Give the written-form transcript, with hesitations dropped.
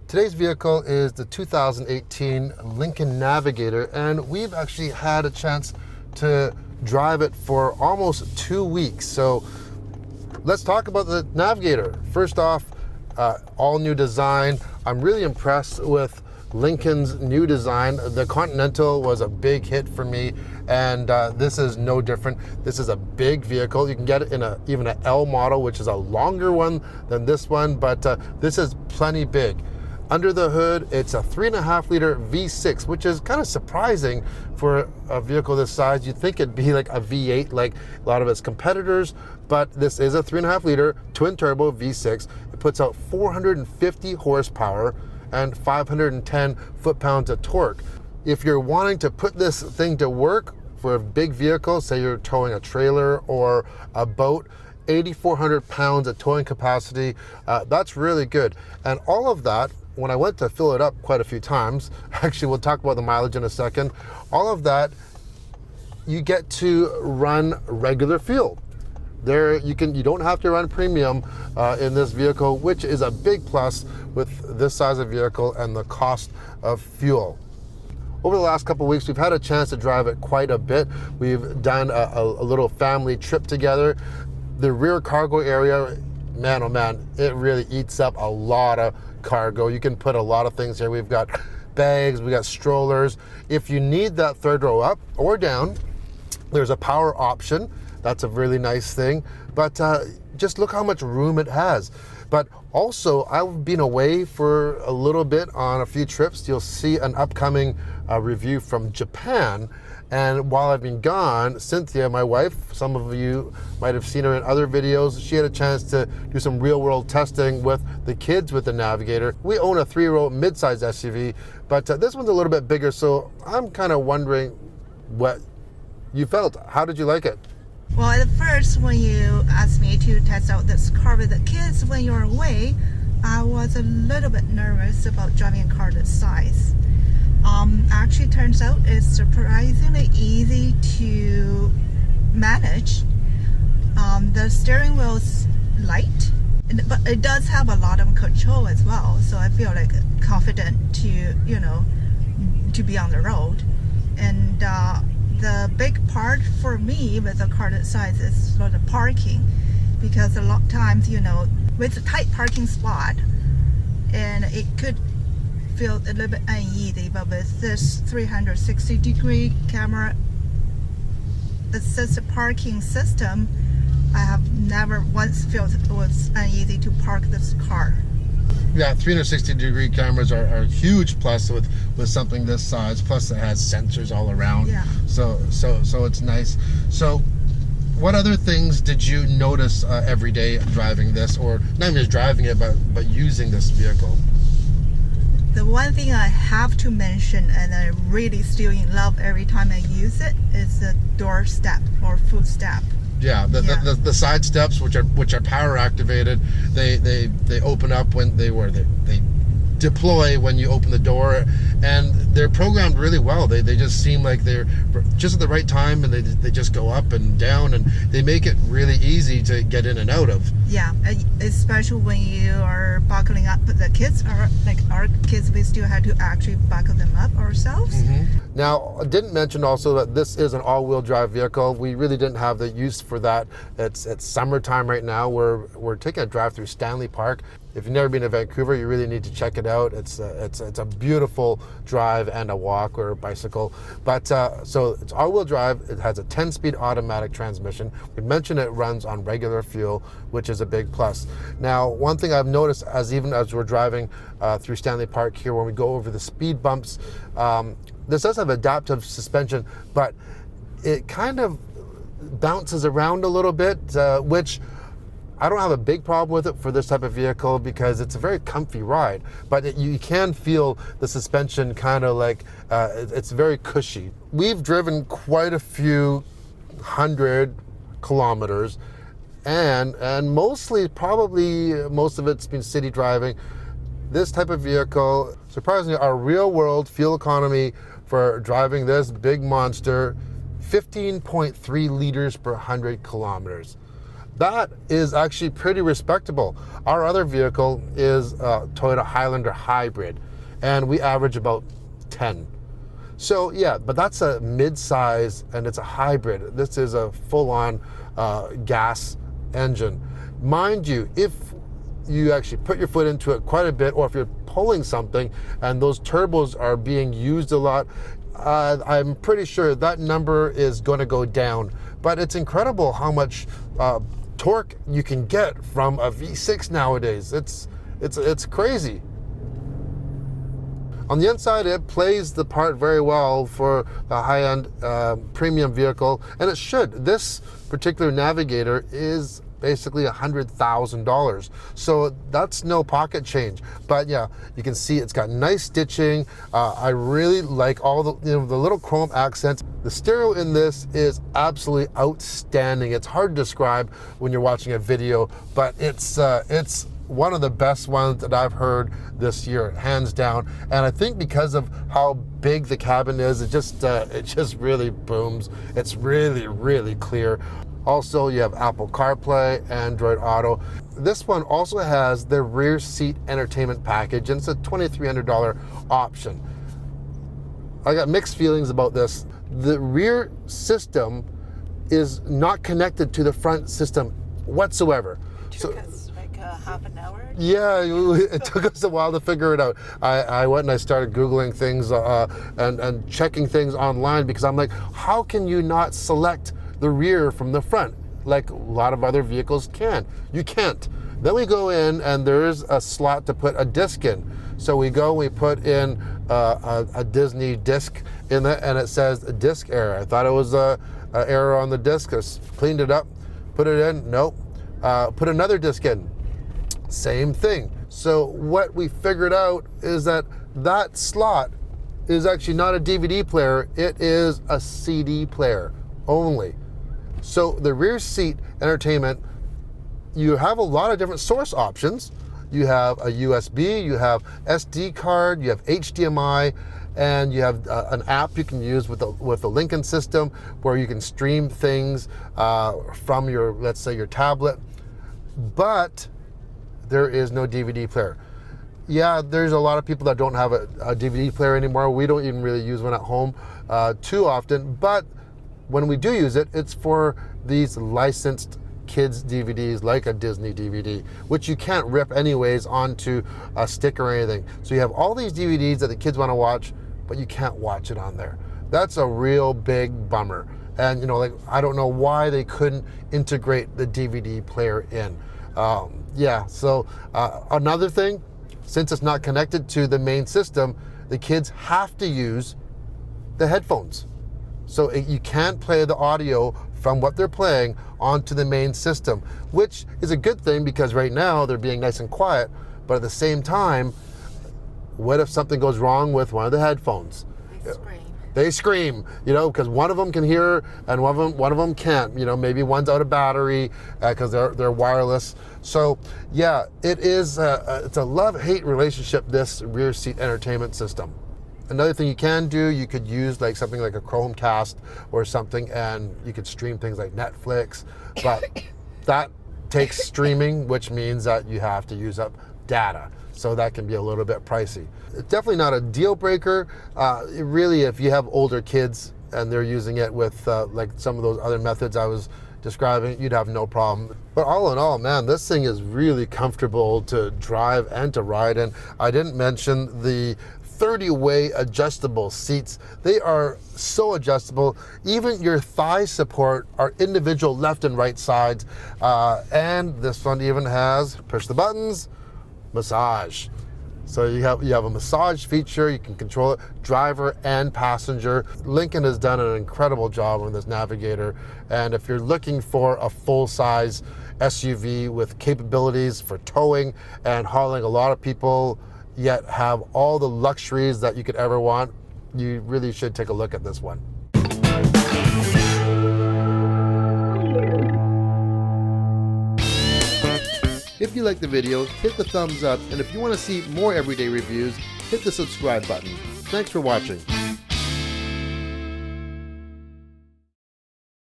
Today's vehicle is the 2018 Lincoln Navigator, and we've actually had a chance to drive it for almost 2 weeks. So let's talk about the Navigator. First off, all new design. I'm really impressed with Lincoln's new design. The Continental was a big hit for me, and this is no different. This is a big vehicle. You can get it in even an L model, which is a longer one than this one, but this is plenty big. Under the hood, it's a 3.5-liter V6, which is kind of surprising for a vehicle this size. You'd think it'd be like a V8 like a lot of its competitors, but this is a 3.5-liter twin-turbo V6. It puts out 450 horsepower and 510 foot-pounds of torque. If you're wanting to put this thing to work for a big vehicle, say you're towing a trailer or a boat, 8,400 pounds of towing capacity, that's really good. And all of that, when I went to fill it up quite a few times, actually we'll talk about the mileage in a second, all of that, you get to run regular fuel. You don't have to run premium in this vehicle, which is a big plus with this size of vehicle and the cost of fuel. Over the last couple of weeks, we've had a chance to drive it quite a bit. We've done a little family trip together. The rear cargo area, man, oh man, it really eats up a lot of cargo. You can put a lot of things here. We've got bags, we got strollers. If you need that third row up or down, there's a power option. That's a really nice thing. But just look how much room it has. But also, I've been away for a little bit on a few trips. You'll see an upcoming review from Japan. And while I've been gone, Cynthia, my wife, some of you might have seen her in other videos, she had a chance to do some real-world testing with the kids with the Navigator. We own a 3-row mid-size SUV, but this one's a little bit bigger, so I'm kind of wondering what you felt. How did you like it? Well, at first, when you asked me to test out this car with the kids when you're away, I was a little bit nervous about driving a car this size. Actually, turns out it's surprisingly easy to manage. The steering wheel's light, but it does have a lot of control as well. So I feel like confident to be on the road. And the big part for me with a car that size is sort of parking, because a lot of times, with a tight parking spot, and it could feel a little bit uneasy, but with this 360-degree camera assisted parking system, I have never once felt it was uneasy to park this car. Yeah, 360-degree cameras are a huge plus with something this size. Plus, it has sensors all around. Yeah. So it's nice. So, what other things did you notice every day driving this, or not even just driving it, but using this vehicle? The one thing I have to mention, and I really still in love every time I use it, is the door step or foot step. Yeah, the side steps, which are power activated, they open up when they deploy when you open the door, and they're programmed really well. They just seem like they're just at the right time, and they just go up and down, and they make it really easy to get in and out of. Yeah, especially when you are buckling up the kids, or like our kids, we still had to actually buckle them up ourselves. Mm-hmm. Now, I didn't mention also that this is an all-wheel drive vehicle. We really didn't have the use for that. It's summertime right now. We're taking a drive through Stanley Park. If you've never been to Vancouver, you really need to check it out. It's a beautiful drive and a walk or a bicycle. But so it's all-wheel drive. It has a 10-speed automatic transmission. We mentioned it runs on regular fuel, which is a big plus. Now, one thing I've noticed even as we're driving through Stanley Park here, when we go over the speed bumps, this does have adaptive suspension, but it kind of bounces around a little bit, which I don't have a big problem with it for this type of vehicle because it's a very comfy ride, but you can feel the suspension kind of like, it's very cushy. We've driven quite a few 100 kilometers, and probably most of it's been city driving. This type of vehicle, surprisingly, our real world fuel economy for driving this big monster, 15.3 liters per 100 kilometers. That is actually pretty respectable. Our other vehicle is a Toyota Highlander hybrid, and we average about 10. So yeah, but that's a mid-size and it's a hybrid. This is a full-on gas engine. Mind you, if you actually put your foot into it quite a bit, or if you're pulling something and those turbos are being used a lot, I'm pretty sure that number is going to go down. But it's incredible how much torque you can get from a V6 nowadays. It's crazy. On the inside, it plays the part very well for a high-end premium vehicle, and it should. This particular Navigator is basically $100,000, so that's no pocket change. But yeah, you can see it's got nice stitching. I really like all the the little chrome accents. The stereo in this is absolutely outstanding. It's hard to describe when you're watching a video, but it's one of the best ones that I've heard this year, hands down. And I think because of how big the cabin is, it just really booms. It's really, really clear. Also, you have Apple CarPlay, Android Auto. This one also has the rear seat entertainment package, and it's a $2,300 option. I got mixed feelings about this. The rear system is not connected to the front system whatsoever. So, half an hour? Yeah, it took us a while to figure it out. I went and I started Googling things and checking things online, because I'm like, how can you not select the rear from the front like a lot of other vehicles can? You can't. Then we go in and there's a slot to put a disc in. So we go, we put in a Disney disc in it, and it says a disc error. I thought it was a error on the disc. I cleaned it up, put it in, nope. Put another disc in. Same thing. So what we figured out is that slot is actually not a DVD player, it is a CD player only. So the rear seat entertainment, you have a lot of different source options. You have a USB, you have SD card, you have HDMI, and you have an app you can use with the Lincoln system, where you can stream things from your, let's say, your tablet. But there is no DVD player. Yeah, there's a lot of people that don't have a DVD player anymore. We don't even really use one at home too often, but when we do use it, it's for these licensed kids DVDs, like a Disney DVD, which you can't rip anyways onto a stick or anything. So you have all these DVDs that the kids want to watch, but you can't watch it on there. That's a real big bummer. And like, I don't know why they couldn't integrate the DVD player in. Yeah, so another thing, since it's not connected to the main system, the kids have to use the headphones. So you can't play the audio from what they're playing onto the main system, which is a good thing, because right now they're being nice and quiet, but at the same time, what if something goes wrong with one of the headphones? They scream, because one of them can hear and one of them can't. Maybe one's out of battery because they're wireless. So yeah, it is it's a love-hate relationship, this rear seat entertainment system. Another thing you can do, you could use like something like a Chromecast or something, and you could stream things like Netflix, but that takes streaming, which means that you have to use up data. So that can be a little bit pricey. It's definitely not a deal breaker. Really, if you have older kids and they're using it with like some of those other methods I was describing, you'd have no problem. But all in all, man, this thing is really comfortable to drive and to ride in. I didn't mention the 30-way adjustable seats. They are so adjustable. Even your thigh support are individual left and right sides. And this one even has, push the buttons, massage. So you have a massage feature. You can control it, driver and passenger. Lincoln has done an incredible job on this Navigator. And if you're looking for a full-size SUV with capabilities for towing and hauling a lot of people, yet have all the luxuries that you could ever want, you really should take a look at this one. If you like the video, hit the thumbs up, and if you want to see more everyday reviews, hit the subscribe button. Thanks for watching.